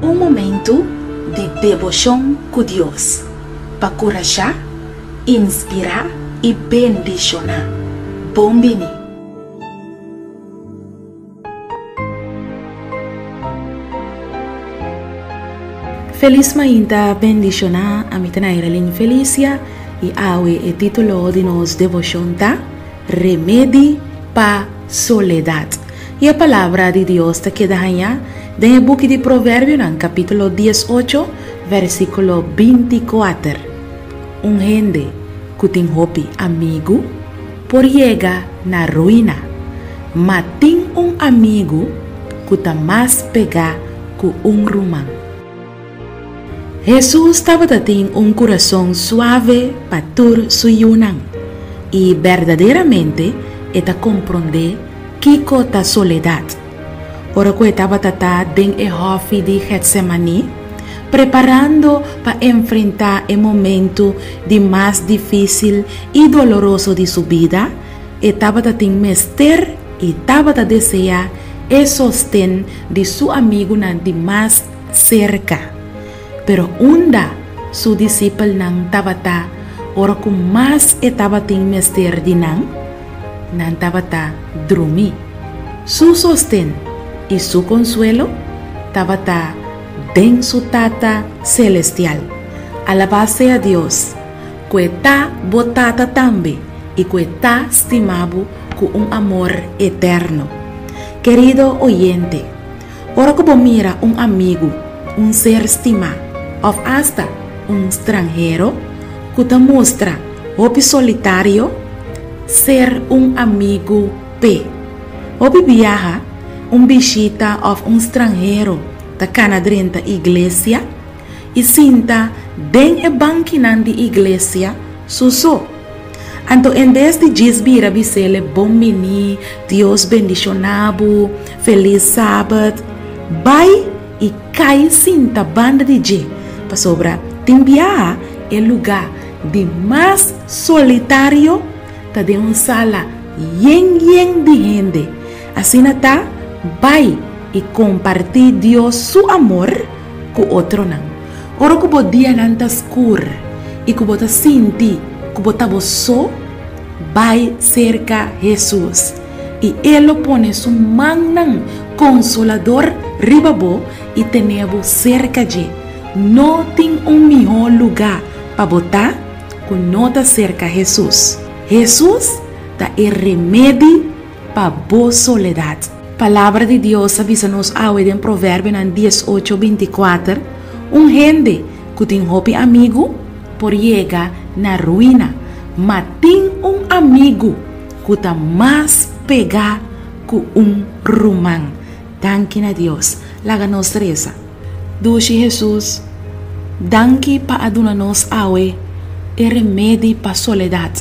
um momento de devoção com Deus, para corajar, inspirar e bendicionar. Bom-vindo! Feliz mainta bendicionar a mitad de Felicia e awe e título de nos devoción ta Remédio pa soledad. E a palavra de Deus te queda allá en el book de Proverbios, en capítulo 18, versículo 24. Un gente que tem hopi amigo por llega na ruína, mas tem amigo que tá mais pega que román. Jesús estaba teniendo un corazón suave para tur suyunan y verdaderamente está comprender que cota soledad. Ora que estaba tata den el hofi de Getsemaní, preparando para enfrentar el momento de más difícil y doloroso de su vida, estaba teniendo mester y estaba desear el sostén de su amigo de más cerca. Pero unda su discípulo nang tabata ora kung mas etabating mester dinang nang tabata drumi. Su sostén y su consuelo tabata den su tata celestial. Alabase a Dios, que ta botata tambe y que ta estimado con un amor eterno. Querido oyente, ora como mira un amigo, un ser estimado, o hasta un extranjero que te muestra opi solitario ser un amigo pe. Opi viaja un visita of un extranjero ta canadrenta iglesia y sinta den e banquinan de iglesia suso. Anto en vez de gisbira bisele bom mini, Dios bendicionado, feliz sábado, vai e cai sinta banda de je para sobra timbiar el lugar de más solitario ta de un sala yen de gente. Así nata vai y compartir Dios su amor con otro nan. Oro kubo dia nanta escuro y kubo ta sinti kubo ta boso vai cerca Jesús y él lo pone su magnan consolador ribabo y tenebo cerca de. No tem mejor lugar para botar que no está cerca de Jesús. Jesús da el remedio para vos soledad. Palabra de Dios avisa-nos hoy en Proverbio 18:24. Un gente que tem hopi amigo por llega na ruína, mas tem amigo que está más pega que román. Danke a Dios. Laga-nos reza. Doce Jesus, danke pa aduna-nos awe e remédio pa soledad.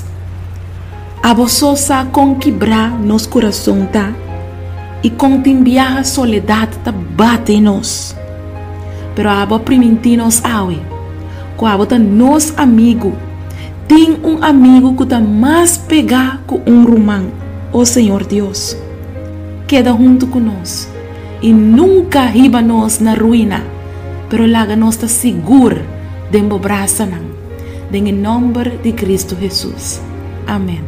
Abososa con quebrar nos coração ta e com timbiar soledad ta bate-nos. Pero abo primitinos awe, ko abo ta nos amigo, tem amigo que ta mais pegar que román. Oh Senhor Deus, queda junto conosco e nunca riba-nos na ruína, pero láganos está seguro de embobraza en el nombre de Cristo Jesús. Amén.